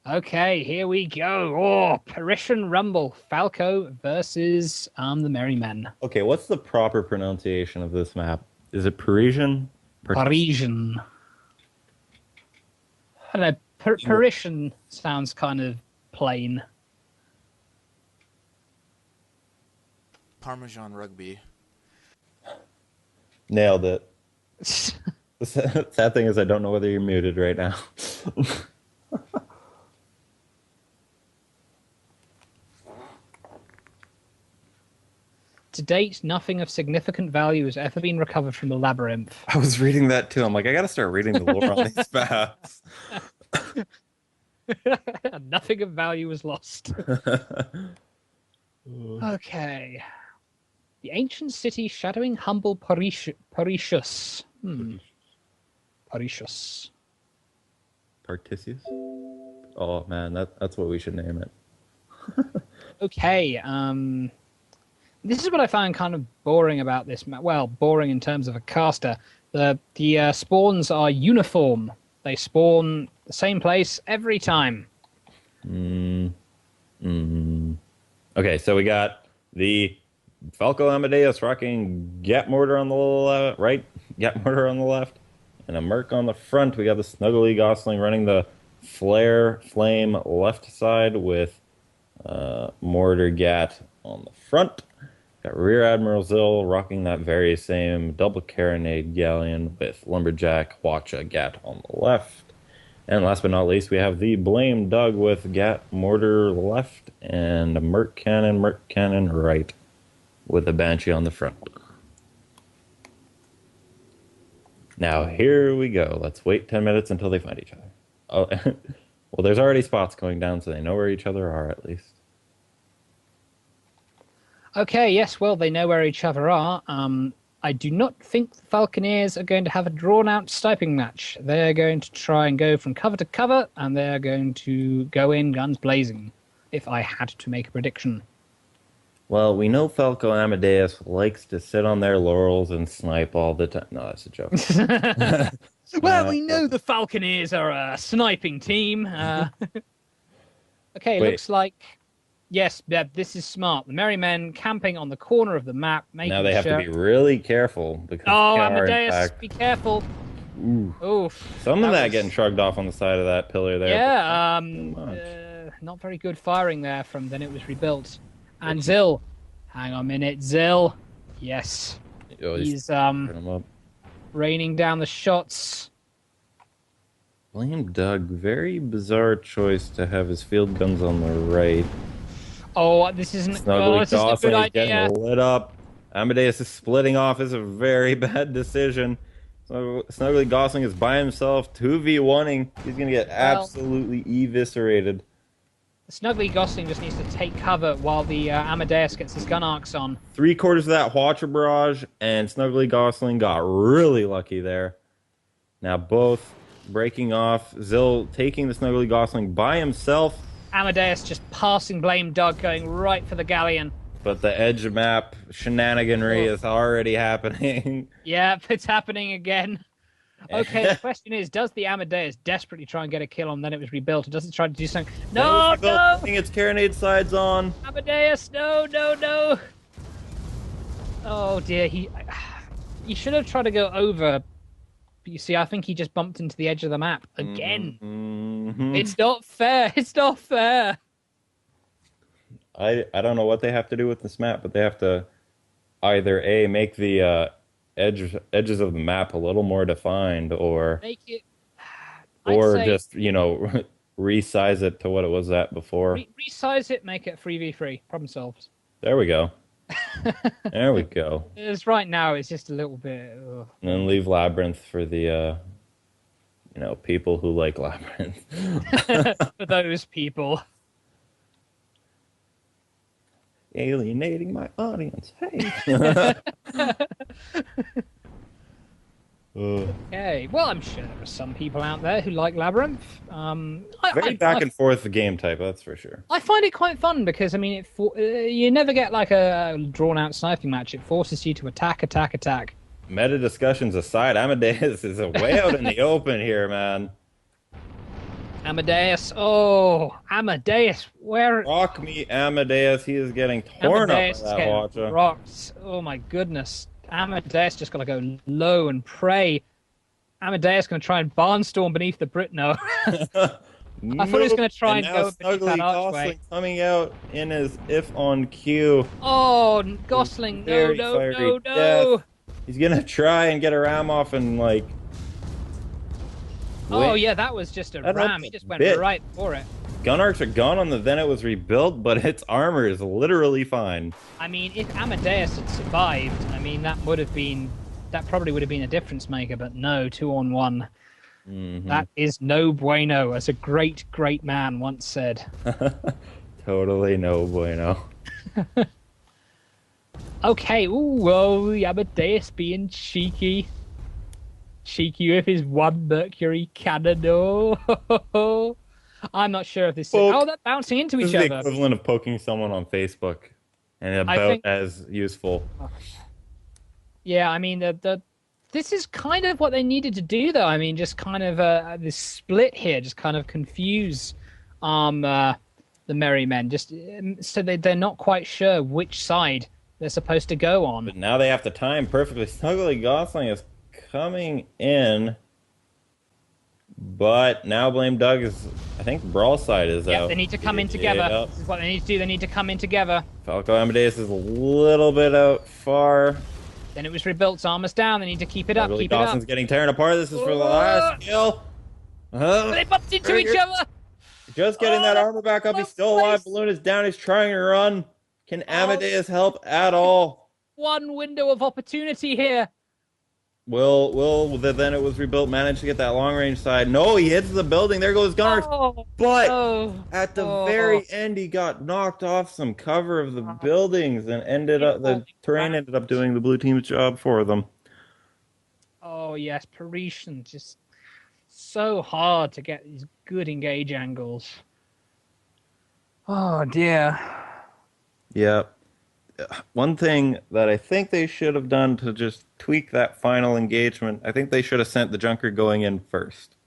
Okay, here we go. Oh, Parisian Rumble, Falco versus the Merry Men. Okay, what's the proper pronunciation of this map? Is it Parisian? Parisian. I don't know. Parisian sounds kind of plain. Parmesan rugby. Nailed it. The sad thing is I don't know whether you're muted right now. To date, nothing of significant value has ever been recovered from the labyrinth. I was reading that too. I'm like, I gotta start reading the lore on these maps. Nothing of value was lost. Okay. The ancient city shadowing humble Parisius. Parisius. Partisius? Oh man, that's what we should name it. Okay, this is what I find kind of boring about this map. Well, boring in terms of a caster. The spawns are uniform. They spawn the same place every time. Okay, so we got the Falco Amadeus rocking Gat Mortar on the right, Gat Mortar on the left, and a Merc on the front. We got the Snuggly Gosling running the Flare Flame left side with Mortar Gat on the front. Got Rear Admiral Zill rocking that very same double carronade galleon with Lumberjack Watcha Gat on the left. And last but not least, we have the Blame Doug with Gat Mortar left and a Merc Cannon right with a Banshee on the front. Now, here we go. Let's wait 10 minutes until they find each other. Oh, well, there's already spots going down, so they know where each other are at least. Okay, yes, well, they know where each other are. I do not think the Falconeers are going to have a drawn-out sniping match. They're going to try and go from cover to cover, and they're going to go in guns blazing, if I had to make a prediction. Well, we know Falco Amadeus likes to sit on their laurels and snipe all the time. No, that's a joke. Well, we know the Falconeers are a sniping team. Okay, Wait. looks like... Yes, this is smart. The Merry Men camping on the corner of the map, making Now they have sure... to be really careful because Oh, they are, in Amadeus, fact, be careful. ooh, Oof. some of that was- getting shrugged off on the side of that pillar there. Yeah, much. not very good firing there from then it was rebuilt. And Zill. Hang on a minute, Zill. Yes. Oh, He's turn 'em up. raining down the shots. Blame Doug. Very bizarre choice to have his field guns on the right. Oh, this isn't, Snuggly this isn't a good Gosling is idea. getting lit up. Amadeus is splitting off. Is a very bad decision. So Snuggly Gosling is by himself, 2v1ing. He's going to get absolutely eviscerated. Snuggly Gosling just needs to take cover while the Amadeus gets his gun arcs on. 3/4 of that Watcher barrage, and Snuggly Gosling got really lucky there. Now both breaking off. Zill taking the Snuggly Gosling by himself. Amadeus just passing Blame Doug, going right for the galleon. But the edge map shenaniganry is already happening. Yep, it's happening again. Okay, the question is, does the Amadeus desperately try and get a kill on then it was rebuilt, or does it try to do something? No, no! Putting its carronade sides on. Amadeus, no, no, no! Oh dear, he should have tried to go over. But you see, I think he just bumped into the edge of the map again. Mm-hmm. It's not fair. It's not fair. I don't know what they have to do with this map, but they have to either A, make the edges of the map a little more defined, or Make it. or I'd say just, resize it to what it was at before. Resize it, make it 3v3. Problem solved. There we go. There we go. As right now, it's just a little bit. Ugh. And then leave Labyrinth for the, people who like Labyrinth. For those people. Alienating my audience. Hey. Okay. Well, I'm sure there are some people out there who like Labyrinth. Very back and forth game type, that's for sure. I find it quite fun because, you never get like a drawn-out sniping match. It forces you to attack, attack, attack. Meta discussions aside, Amadeus is way out in the open here, man. Amadeus. Oh, Amadeus. Where? Rock me, Amadeus. He is getting torn up by Amadeus is that getting Hwacha. rocked. Oh my goodness. Amadeus just gotta go low and pray. Amadeus gonna try and barnstorm beneath the Brit. No. I thought he was Nope. gonna try And and now go beneath that Snuggly archway. Gosling coming out in his if on cue. Oh, Gosling. No, Very no, fiery no, death. no. He's gonna try and get a ram off and like Oh win. yeah, that was just a That ram. helped He a just went bit. right for it. Gun arcs are gone on the then it was rebuilt, but its armor is literally fine. I mean, if Amadeus had survived, I mean, that probably would have been a difference maker, but no, 2-on-1. Hmm. That is no bueno, as a great, great man once said. Totally no bueno. Okay, ooh, whoa, Amadeus being cheeky. Cheeky with his 1 Mercury cannon. Oh, I'm not sure if this is. Oh, Poke. they're bouncing into This each is the other. equivalent of poking someone on Facebook, and I about think, as useful. yeah, I mean, this is kind of what they needed to do, though. I mean, just kind of this split here, just kind of confuse the Merry Men, just so they're not quite sure which side they're supposed to go on. But now they have to time perfectly. Snuggly Gosling is coming in, but now Blame Doug is. I think Brawl side is Yeah, out. they need to come in together. Yep. This is what they need to do. They need to come in together. Falco Amadeus is a little bit out far. Then it was rebuilt. Armor's down. They need to keep it up. Snuggly Keep it up. Gosling's getting torn apart. This is for the Oh, last kill. they bumped into each Trigger. other. Just getting that Oh, armor back up. He's close still alive. place. Balloon is down. He's trying to run. Can Oh, Amadeus help at all? one window of opportunity here. Will then it was rebuilt manage to get that long range side? No, he hits the building. There goes Gunners. Oh, But oh, at the oh. very end, he got knocked off some cover of the buildings and ended up the terrain ended up doing the blue team's job for them. Oh yes, Parisian just so hard to get these good engage angles. Oh dear. Yeah. One thing that I think they should have done to just tweak that final engagement, I think they should have sent the Junker going in first.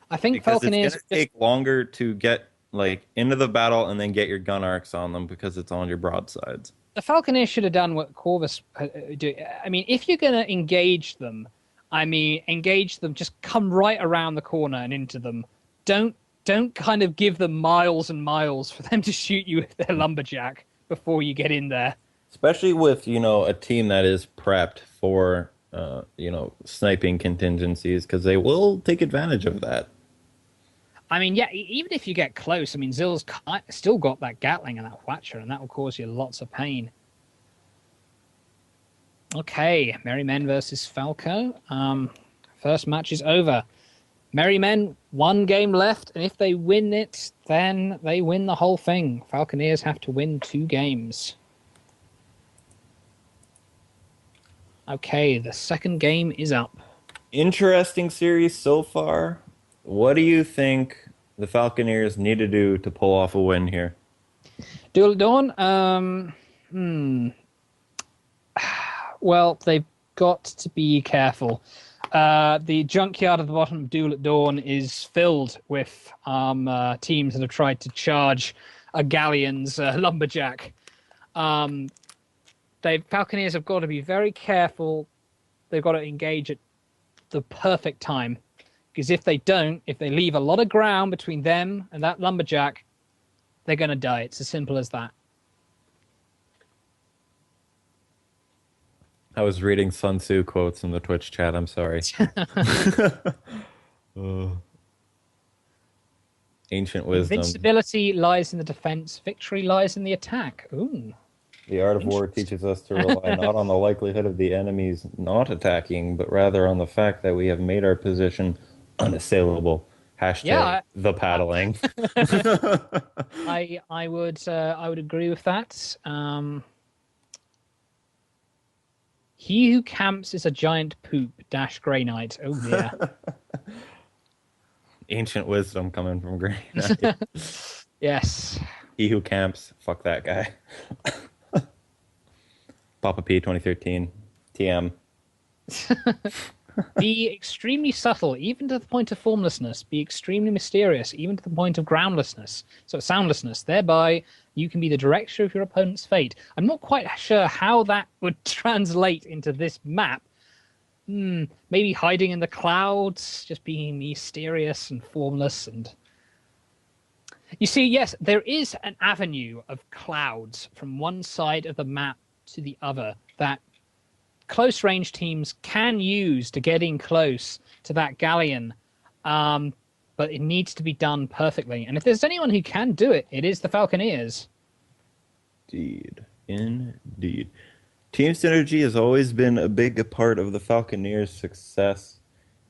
I think Because it's Falconeers going to take longer to get like into the battle and then get your gun arcs on them because it's on your broadsides. the Falconeers should have done what Corvus do. I mean, if you're going to engage them, just come right around the corner and into them. Don't kind of give them miles and miles for them to shoot you with their lumberjack before you get in there. Especially with, a team that is prepped for, sniping contingencies because they will take advantage of that. I mean, yeah, even if you get close, I mean, Zill's still got that Gatling and that Watcher, and that will cause you lots of pain. Okay, Merry Men versus Falco. First match is over. Merry Men, 1 game left, and if they win it, then they win the whole thing. Falconeers have to win 2 games. Okay, the second game is up. Interesting series so far. What do you think the Falconeers need to do to pull off a win here? Duel at Dawn, well, they've got to be careful. The junkyard at the bottom of Duel at Dawn is filled with teams that have tried to charge a galleon's lumberjack. Falconeers have got to be very careful. They've got to engage at the perfect time. Because if they don't, if they leave a lot of ground between them and that lumberjack, they're going to die. It's as simple as that. I was reading Sun Tzu quotes in the Twitch chat. I'm sorry. Ancient wisdom. Invincibility lies in the defense. Victory lies in the attack. Ooh. The art of war teaches us to rely not on the likelihood of the enemies not attacking, but rather on the fact that we have made our position unassailable. Hashtag the paddling. I would agree with that. He who camps is a giant poop. Grey Knight. Oh dear. Ancient wisdom coming from Grey Knight. Yes. He who camps, fuck that guy. Papa P 2013. TM. Be extremely subtle, even to the point of formlessness. Be extremely mysterious, even to the point of groundlessness. So soundlessness. Thereby, you can be the director of your opponent's fate. I'm not quite sure how that would translate into this map. Maybe hiding in the clouds, just being mysterious and formless. And you see, yes, there is an avenue of clouds from one side of the map to the other that close range teams can use to get in close to that galleon, but it needs to be done perfectly. And if there's anyone who can do it, it is the Falconeers. Indeed. Team synergy has always been a big part of the Falconeers' success.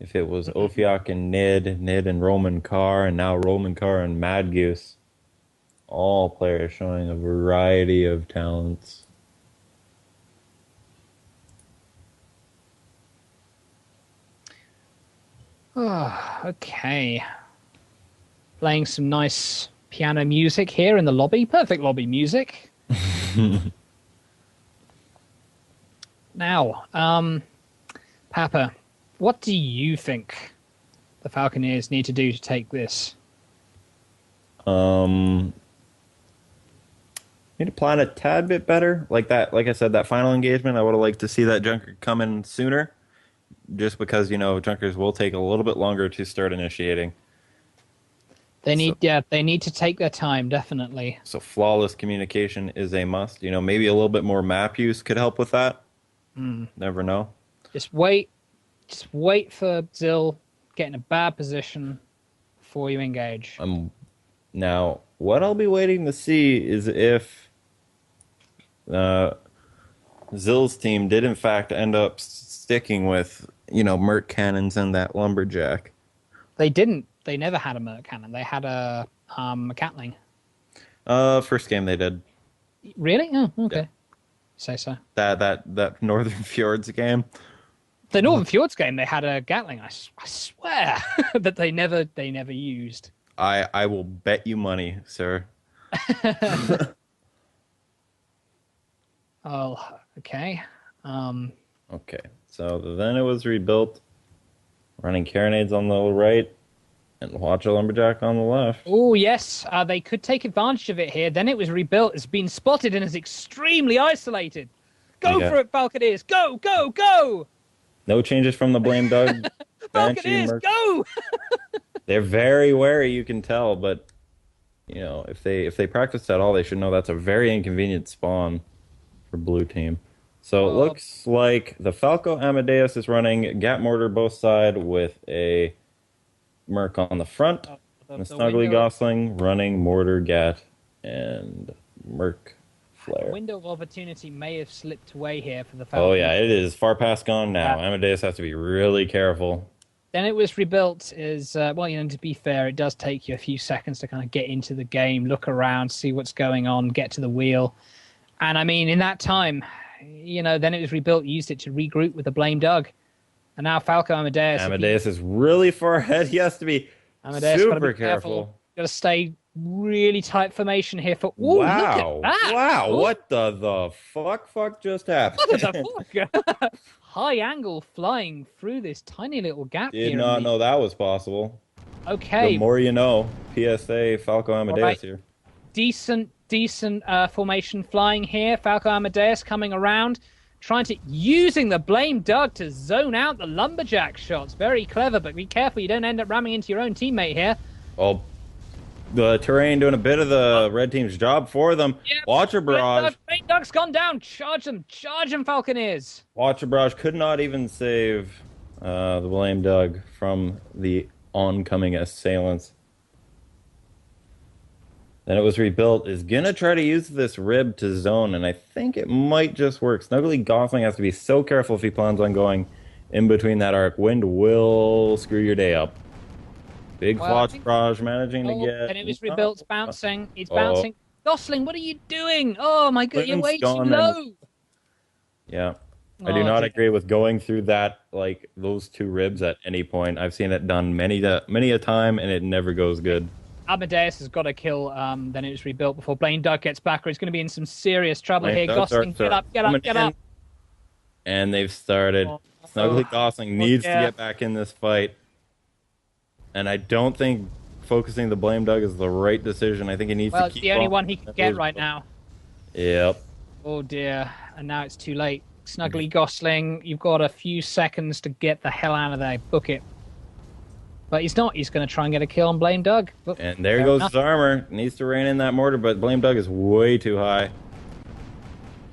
If it was Ophiok and Nid and Roman Carr, and now Roman Carr and Mad Goose, all players showing a variety of talents. Oh, okay. Playing some nice piano music here in the lobby. Perfect lobby music. Now, Papa, what do you think the Falconeers need to do to take this? Need to plan a tad bit better. Like I said, that final engagement, I would have liked to see that Junker come in sooner. Just because, Junkers will take a little bit longer to start initiating. They need to take their time, definitely. So flawless communication is a must. Maybe a little bit more map use could help with that. Never know. Just wait for Zill, get in a bad position before you engage. Now, what I'll be waiting to see is if Zill's team did in fact end up sticking with, Merc cannons and that lumberjack. They didn't. They never had a Merc cannon. They had a Catling. First game they did. Really? Oh, okay. Yeah. Say so. That Northern Fjords game. The Northern Fjords game, they had a Gatling. I swear that they never used. I will bet you money, sir. Oh, okay. Okay, so then it was rebuilt, running carronades on the right, and Watcher Lumberjack on the left. Oh, yes, they could take advantage of it here. Then it was rebuilt. It's been spotted and is extremely isolated. Go for it, Falconeers! Go, go, go! No changes from the Blame Doug. Falconeers, go! They're very wary, you can tell, but if they practice at all, they should know that's a very inconvenient spawn for blue team. So it looks like the Falco Amadeus is running Gat Mortar both side with a Merc on the front. And the Snuggly Gosling running Mortar, Gat, and Merc Flare. The window of opportunity may have slipped away here for the Falcons. Oh yeah, it is far past gone now. Amadeus has to be really careful. Then it was rebuilt to be fair, it does take you a few seconds to kind of get into the game, look around, see what's going on, get to the wheel. And I mean, in that time, then it was rebuilt, used it to regroup with the Blame Doug. And now Falco Amadeus. Amadeus is really far ahead. He has to be super careful. Got to stay really tight formation here for... Ooh, wow. Look at that. Wow, what the fuck just happened? What the fuck? High angle flying through this tiny little gap here. Did not know that was possible. Okay. The more you know. PSA Falco Amadeus here. Decent formation flying here. Falco Amadeus coming around, using the Blame Doug to zone out the lumberjack shots. Very clever, but be careful you don't end up ramming into your own teammate here. Well, the terrain doing a bit of the red team's job for them. Yep. Watcher Barrage. Blame Doug's gone down. Charge them, Falconeers. Watcher Barrage could not even save the Blame Doug from the oncoming assailants. Then it was rebuilt. Is gonna try to use this rib to zone, and I think it might just work. Snuggly Gosling has to be so careful if he plans on going in between that arc. Wind will screw your day up. Big Watch Barrage managing to get... And it was rebuilt. It's bouncing. It's bouncing. Gosling, what are you doing? Oh my god, you're way too low. Yeah. I do not agree with going through that, those two ribs at any point. I've seen it done many a time, and it never goes good. Amadeus has got to kill, then it was rebuilt before Blame Doug gets back, or he's going to be in some serious trouble here. Gosling, get up. And they've started Snuggly Oh, Gosling oh needs to yeah. get back in this fight, and I don't think focusing the blame Doug is the right decision. I think he needs to Well, it's keep the only on one he can get those. right now. Yep. Oh dear. And now it's too late. Snuggly Gosling, you've got a few seconds to get the hell out of there. Book it. But he's not. He's going to try and get a kill on Blame Doug. Look, And there fair goes enough. his armor. Needs to rein in that mortar, but blame Doug is way too high.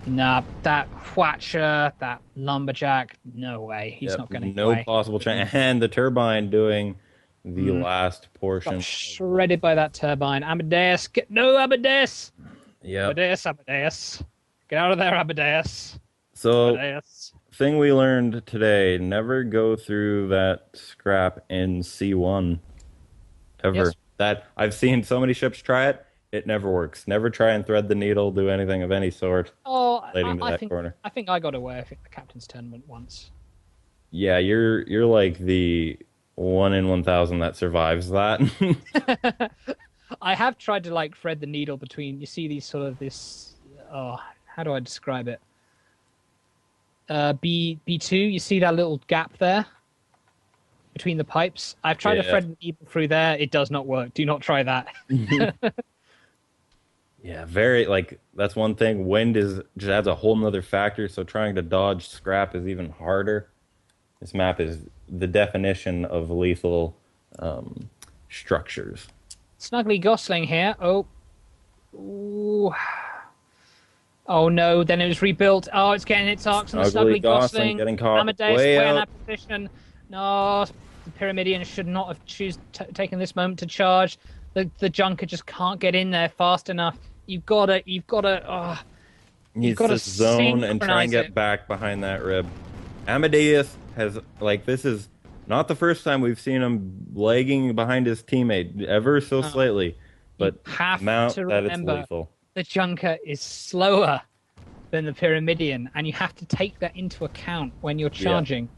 Nah, that Watcher, that Lumberjack, no way. He's Yep. not going to get No away. possible chance. And the turbine doing the last Got portion. shredded by that turbine. Amadeus, get no Amadeus! Yep. Amadeus. Get out of there, Amadeus. So, Amadeus. thing we learned today, never go through that scrap in C1. Ever. Yes. That I've seen so many ships try it. It never works. Never try and thread the needle, do anything of any sort Oh, relating to I that think corner. I think I got away. I think the captain's turn went once. Yeah, you're like the 1 in 1,000 that survives that. I have tried to like thread the needle between. You see these sort of this. Oh, how do I describe it? B2. You see that little gap there between the pipes. I've tried to Yeah. thread the needle through there. It does not work. Do not try that. Yeah, very like that's one thing. Wind is just adds a whole nother factor, so trying to dodge scrap is even harder. This map is the definition of lethal structures. Snuggly Gosling here. Oh, ooh. Oh no! Then it was rebuilt. Oh, it's getting its arcs on the Snuggly Snuggly Gosling Gosling. getting caught Amadeus way way in out. that position. No, the Pyramidion should not have taken this moment to charge. The Junker just can't get in there fast enough. You've got to. Oh, Needs gotta to zone and try and synchronize get it. back behind that rib. Amadeus has like this is not the first time we've seen him lagging behind his teammate ever so slightly, but have amount to that it's remember lethal. the Junker is slower than the Pyramidion, and you have to take that into account when you're charging.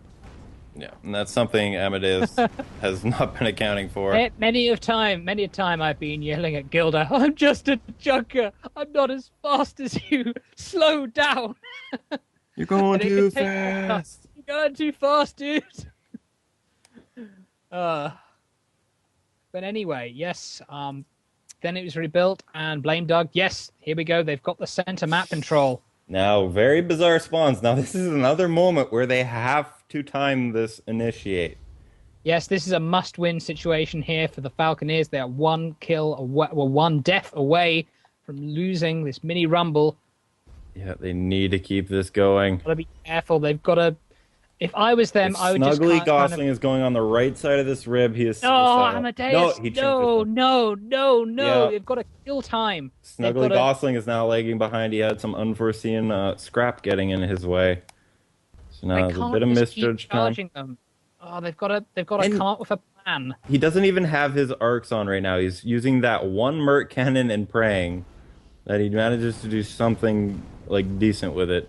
Yeah, and that's something Amadeus has not been accounting for. Many a time I've been yelling at Gilda, I'm just a Junker. I'm not as fast as you. Slow down. You're going And it too can take- fast. You're going too fast, dude. But anyway, yes. Then it was rebuilt and Blame Doug. Yes, here we go. They've got the center map control. Now, very bizarre spawns. Now, this is another moment where they have to time this initiate. Yes, this is a must-win situation here for the Falconeers. They are one kill away, well, one death away from losing this mini rumble. Yeah, they need to keep this going. Got to be careful. They've got to. If I was them, I would just Snuggly kind Gosling is going on the right side of this rib. He is No, suicidal. Amadeus. No, he No, changed no. Yeah. They've got to kill time. They've Snuggly gotta- Gosling is now lagging behind. He had some unforeseen scrap getting in his way. So now They there's a can't bit of just keep misjudged time. charging them. Oh, they've got to And- come up with a plan. He doesn't even have his arcs on right now. He's using that one Merc cannon and praying that he manages to do something like decent with it.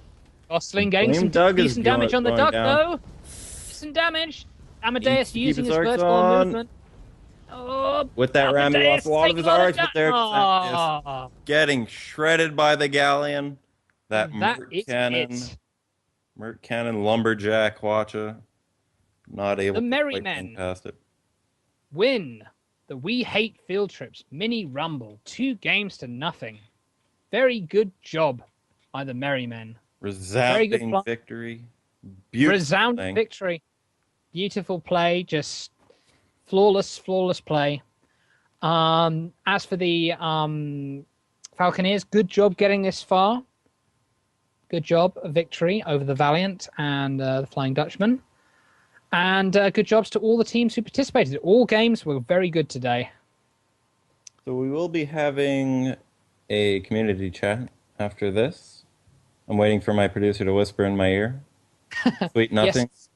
Gosling getting Blame some Doug is decent damage on the going duck, down. though. Decent damage. Amadeus Needs to keep using his his arcs vertical on. movement. Oh, With that ram, he Amadeus lost a lot of taking his arcs, da- but they're Oh, getting shredded by the galleon. That that Merc is cannon, it. Merc cannon, lumberjack, watcha. Not able The to Merry quite Men. run past it. Win the We Hate Field Trips mini rumble. 2 games to nothing. Very good job by the Merry Men. Resounding fun. victory. Beautiful Resounding thing. victory. Beautiful play. Just flawless play. As for the Falconeers, good job getting this far. Good job, a victory over the Valiant and the Flying Dutchman. And good jobs to all the teams who participated. All games were very good today. So we will be having a community chat after this. I'm waiting for my producer to whisper in my ear. Sweet nothing. Yes.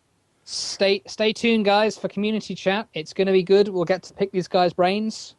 Stay tuned, guys, for community chat. It's going to be good. We'll get to pick these guys' brains.